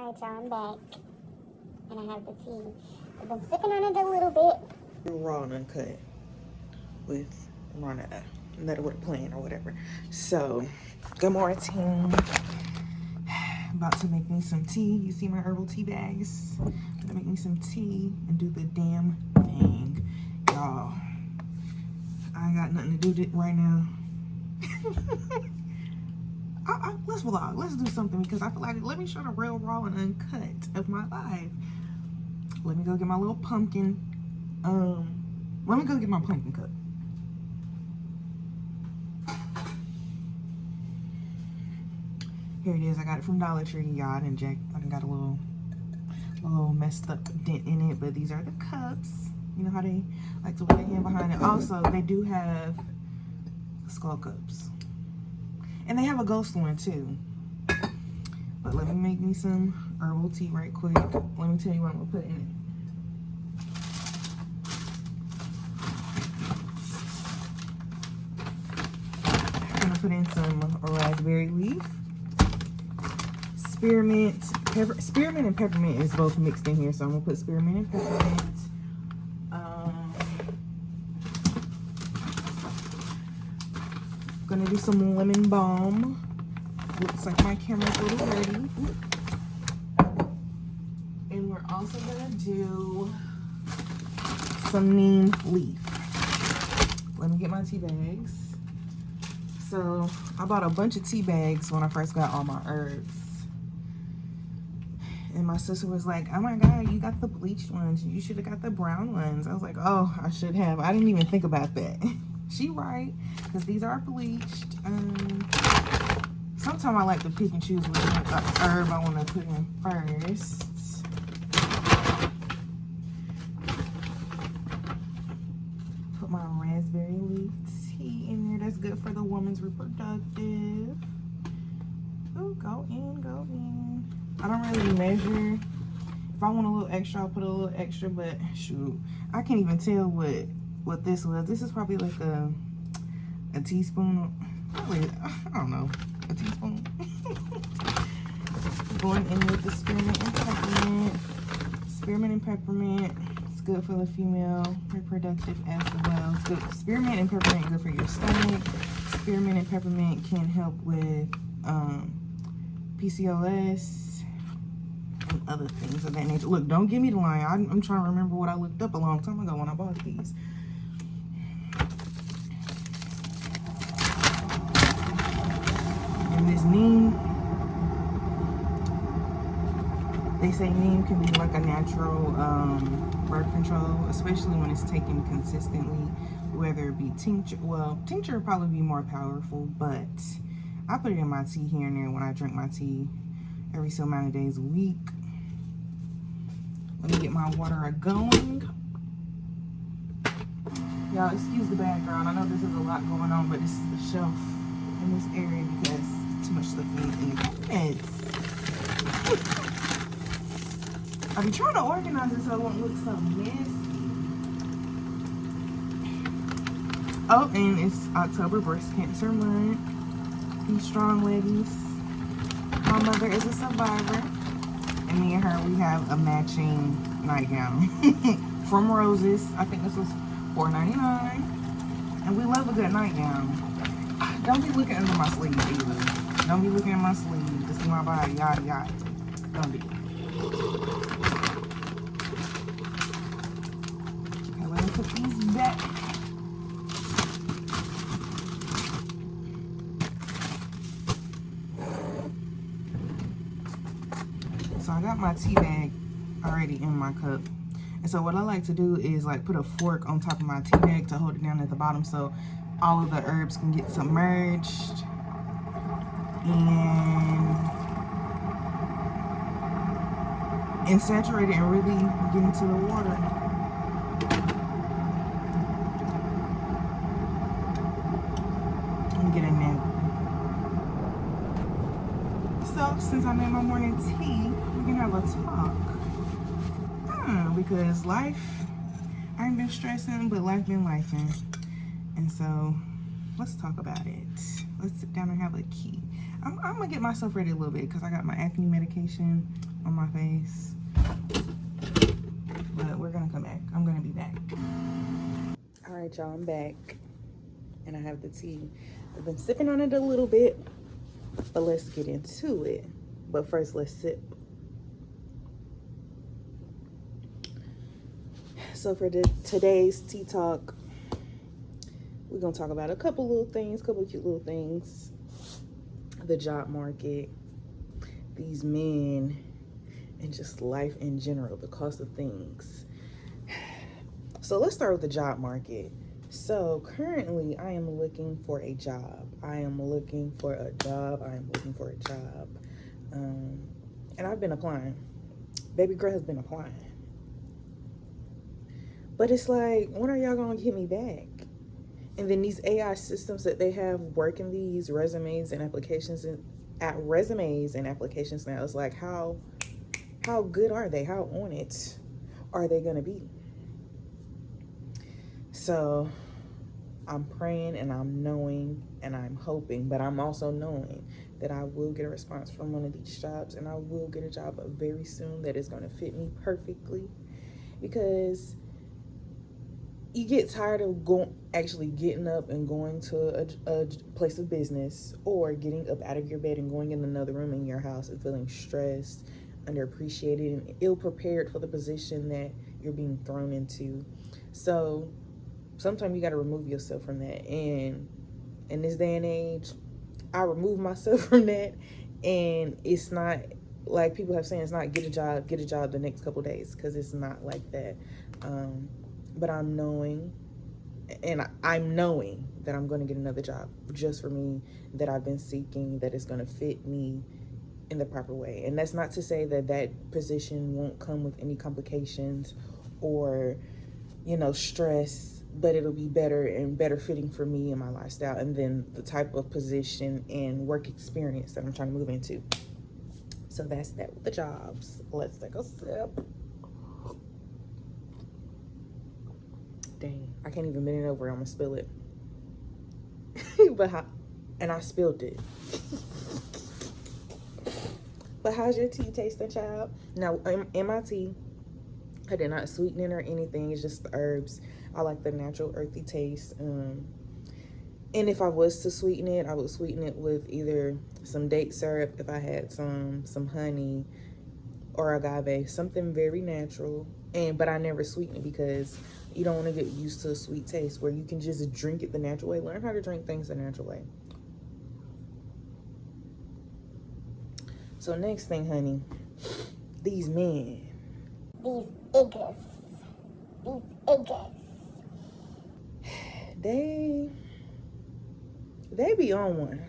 Alright, y'all, I'm back. And I have the tea. I've been sipping on it a little bit. Raw and uncut with Rana. Another with a plan or whatever. So, good morning. About to make me some tea. You see my herbal tea bags? Gonna make me some tea and do the damn thing. Y'all, I ain't got nothing to do right now. Let's vlog. Let's do something because I feel like, let me show the real raw and uncut of my life. Let me go get my little pumpkin. Let me go get my pumpkin cup. Here it is. I got it from Dollar Tree, y'all. I done got a little messed up dent in it, but these are the cups. You know how they like to put their hand behind it. Also, they do have skull cups. And they have a ghost one too. But let me make me some herbal tea right quick. Let me tell you what I'm gonna put in it. I'm gonna put in some raspberry leaf. Spearmint and peppermint is both mixed in here, so I'm gonna put spearmint and peppermint. Gonna do some lemon balm. Looks like my camera's a little dirty. And we're also gonna do some neem leaf. Let me get my tea bags. So I bought a bunch of tea bags when I first got all my herbs. And my sister was like, oh my God, you got the bleached ones. You should have got the brown ones. I was like, oh, I should have. I didn't even think about that. She right, because these are bleached. Sometimes I like to pick and choose which herb I want to put in first. Put my raspberry leaf tea in there. That's good for the woman's reproductive. Ooh, go in, go in. I don't really measure. If I want a little extra, I'll put a little extra, but shoot, I can't even tell what this was. This is probably like a teaspoon. Probably, I don't know, a teaspoon. Going in with the spearmint and peppermint. Spearmint and peppermint. It's good for the female reproductive as well. It's good. Spearmint and peppermint good for your stomach. Spearmint and peppermint can help with PCOS. And other things of that nature. Look, don't give me the line. I'm trying to remember what I looked up a long time ago when I bought these. And this neem, they say neem can be like a natural birth control, especially when it's taken consistently, whether it be tincture. Well, tincture would probably be more powerful, but I put it in my tea here and there when I drink my tea every so many days a week. Let me get my water going. Y'all, excuse the background. I know this is a lot going on, but this is the shelf in this area because too much stuff in the cabinets. I be trying to organize it so it won't look so messy. Oh, and it's October Breast Cancer Month. Be strong, ladies. My mother is a survivor, and me and her, we have a matching nightgown from Roses. I think this was $4.99, and we love a good nightgown. Don't be looking under my sleeve either. Don't be looking at my sleeve to see my body, yada yada. Don't do it. Okay, let me put these back. So I got my tea bag already in my cup. And so what I like to do is like put a fork on top of my tea bag to hold it down at the bottom so all of the herbs can get submerged and saturate it and really get into the water. And get in there. So since I made my morning tea, we can have a talk. Because life, I ain't been stressing, but life been lifing. And so let's talk about it. Let's sit down and have a key. I'm gonna get myself ready a little bit because I got my acne medication on my face. But we're gonna come back. I'm gonna be back. All right, y'all, I'm back. And I have the tea. I've been sipping on it a little bit, but let's get into it. But first, let's sip. So for today's tea talk, we're gonna talk about a couple little things, couple cute little things. The job market, these men, and just life in general, the cost of things. So let's start with the job market. So currently I am looking for a job. And I've been applying. Baby girl has been applying. But it's like, when are y'all gonna get me back? And then these AI systems that they have working these resumes and applications now, it's like, how good are they? How on it are they gonna be? So I'm praying and I'm knowing and I'm hoping, but I'm also knowing that I will get a response from one of these jobs, and I will get a job very soon that is going to fit me perfectly, because you get tired of getting up and going to a place of business, or getting up out of your bed and going in another room in your house and feeling stressed, underappreciated, and ill-prepared for the position that you're being thrown into. So sometimes you got to remove yourself from that. And in this day and age, I remove myself from that. And it's not like people have saying, it's not get a job the next couple days, because it's not like that. But I'm knowing that I'm going to get another job just for me, that I've been seeking, that is going to fit me in the proper way. And that's not to say that position won't come with any complications or, stress, but it'll be better fitting for me and my lifestyle, and then the type of position and work experience that I'm trying to move into. So that's that with the jobs. Let's take a sip. Dang, I can't even bend it over. I'm gonna spill it. And I spilled it. But how's your tea tasting, child? Now, in my tea, I did not sweeten it or anything. It's just the herbs. I like the natural earthy taste. And if I was to sweeten it, I would sweeten it with either some date syrup, if I had some honey, or agave, something very natural. But I never sweeten it, because you don't want to get used to a sweet taste, where you can just drink it the natural way. Learn how to drink things the natural way. So next thing, honey, these men. These iggas. They be on one.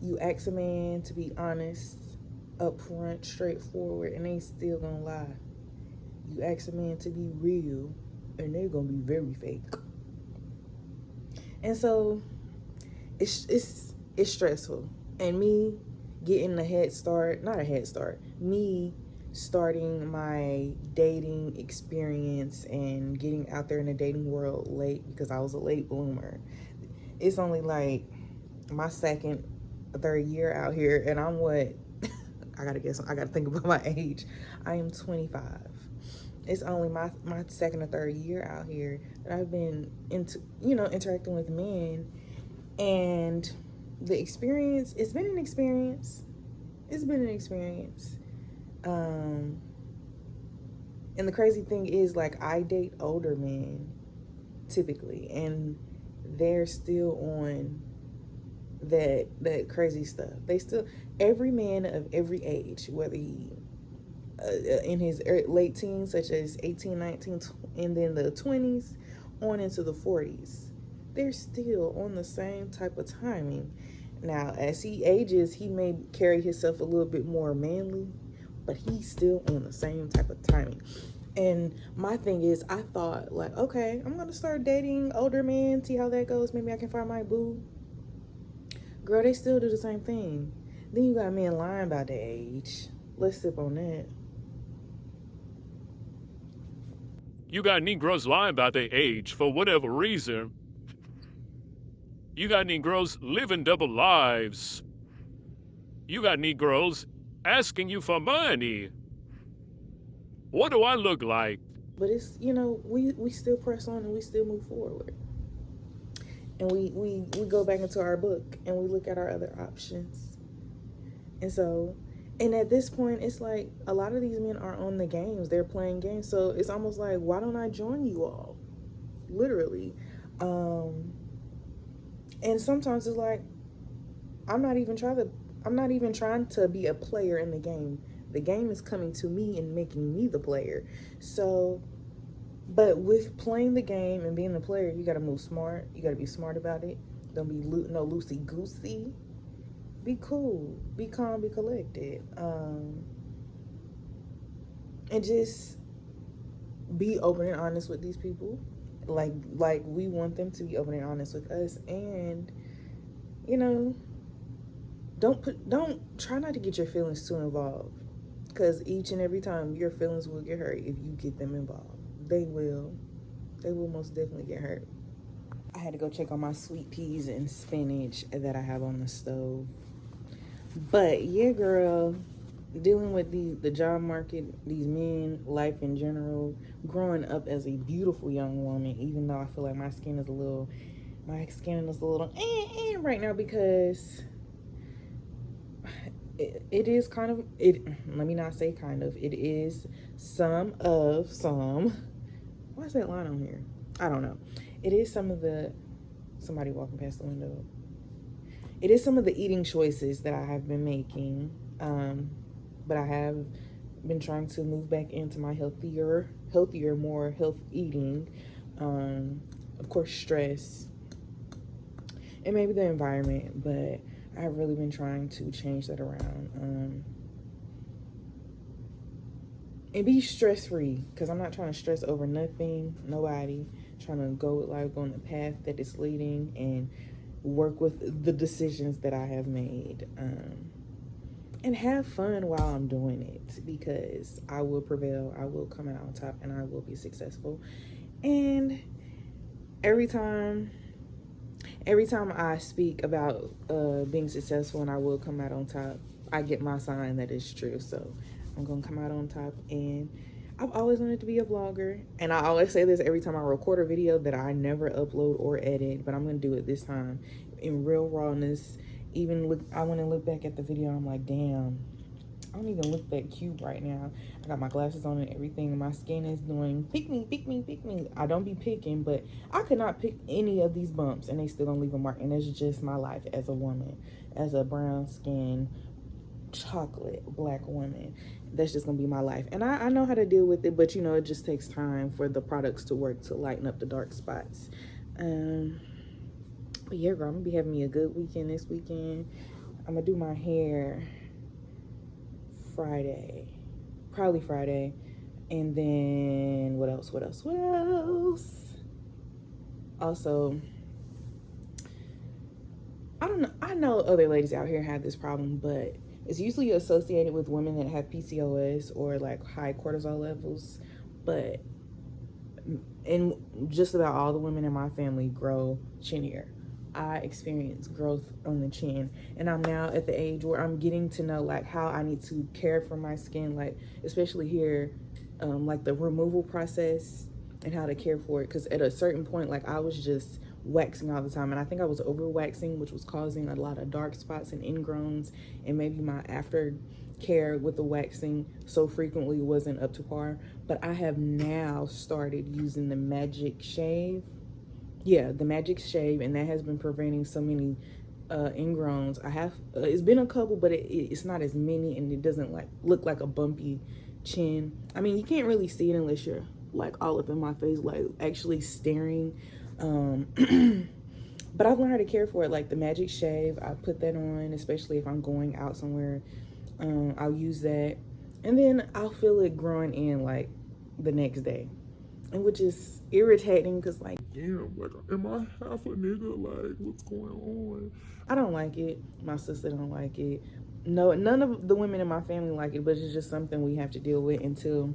You ask a man to be honest, upfront, straightforward, and they still gonna lie. You ask a man to be real, and they're gonna be very fake. And so it's stressful. And me getting me starting my dating experience and getting out there in the dating world late, because I was a late bloomer. It's only like my third year out here, and I'm what? I gotta think about my age. I am 25. It's only my second or third year out here that I've been interacting with men, and the experience, it's been an experience. And the crazy thing is, like, I date older men typically, and they're still on that crazy stuff. Every man of every age, whether he in his late teens, such as 18, 19, and then the 20s on into the 40s, they're still on the same type of timing. Now, as he ages, he may carry himself a little bit more manly, but he's still on the same type of timing. And my thing is, I thought, like, okay, I'm going to start dating older men, see how that goes. Maybe I can find my boo. Girl, they still do the same thing. Then you got men lying about their age. Let's sip on that. You got Negroes lying about their age for whatever reason. You got Negroes living double lives. You got Negroes asking you for money. What do I look like? But it's, you know, we still press on and we still move forward. And we go back into our book and we look at our other options. And so, and at this point, it's like a lot of these men are on the games. They're playing games. So it's almost like, why don't I join you all? Literally. And sometimes it's like, I'm not even trying to be a player in the game. The game is coming to me and making me the player. So, but with playing the game and being the player, you got to move smart. You got to be smart about it. Don't be no loosey goosey. Be cool. Be calm. Be collected. And just be open and honest with these people. Like we want them to be open and honest with us. And, you know, don't try not to get your feelings too involved. Because each and every time your feelings will get hurt if you get them involved. They will most definitely get hurt. I had to go check on my sweet peas and spinach that I have on the stove. But yeah, girl, dealing with the job market, these men, life in general, growing up as a beautiful young woman, even though I feel like my skin is a little right now because it is kind of, let me not say kind of, it is some. Why is that line on here? I don't know. It is some of the, somebody walking past the window. It is some of the eating choices that I have been making. But I have been trying to move back into my healthier, more health eating. Of course, stress. And maybe the environment, but I've really been trying to change that around. And be stress-free, because I'm not trying to stress over nothing, nobody. I'm trying to go with life on the path that it's leading and work with the decisions that I have made. And have fun while I'm doing it, because I will prevail, I will come out on top, and I will be successful. And every time I speak about being successful and I will come out on top, I get my sign that it's true. So I'm gonna come out on top. And I've always wanted to be a vlogger, and I always say this every time I record a video that I never upload or edit, but I'm gonna do it this time in real rawness. I want to look back at the video and I'm like, damn, I don't even look that cute right now. I got my glasses on and everything, and my skin is doing pick me. I don't be picking, but I could not pick any of these bumps and they still don't leave a mark. And it's just my life as a woman, as a brown skin, chocolate black woman. That's just gonna be my life, and I know how to deal with it, but you know, it just takes time for the products to work to lighten up the dark spots. But yeah, girl, I'm gonna be having me a good weekend this weekend. I'm gonna do my hair probably Friday, and then what else? Also, I don't know. I know other ladies out here have this problem, but it's usually associated with women that have PCOS or like high cortisol levels. But and just about all the women in my family grow chin hair. I experience growth on the chin, and I'm now at the age where I'm getting to know like how I need to care for my skin, like especially here, like the removal process and how to care for it. Because at a certain point, like I was just waxing all the time, and I think I was over waxing, which was causing a lot of dark spots and ingrowns, and maybe my aftercare with the waxing so frequently wasn't up to par. But I have now started using the Magic Shave. Yeah, the Magic Shave, and that has been preventing so many ingrowns. I have it's been a couple, but it's not as many, and it doesn't like look like a bumpy chin. I mean, you can't really see it unless you're like all up in my face, like actually staring. But I've learned how to care for it. Like the Magic Shave, I put that on, especially if I'm going out somewhere. I'll use that, and then I'll feel it growing in like the next day, and which is irritating because like, damn, like, am I half a nigga? Like, what's going on? I don't like it. My sister don't like it. No, none of the women in my family like it, but it's just something we have to deal with until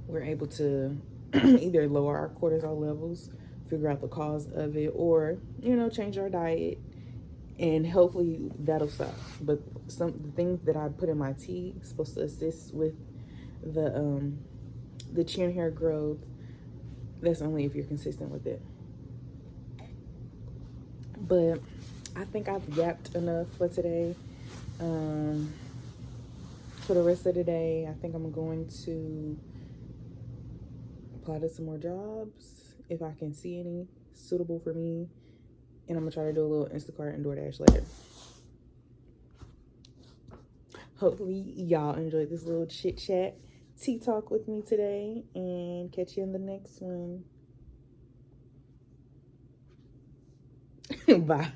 we're able to either lower our cortisol levels, figure out the cause of it, or, you know, change our diet and hopefully that'll stop. But the things that I put in my tea is supposed to assist with the chin hair growth. That's only if you're consistent with it. But I think I've yapped enough for today. For the rest of the day, I think I'm going to apply to some more jobs if I can see any suitable for me. And I'm going to try to do a little Instacart and DoorDash later. Hopefully y'all enjoyed this little chit chat, tea talk with me today, and catch you in the next one. Bye.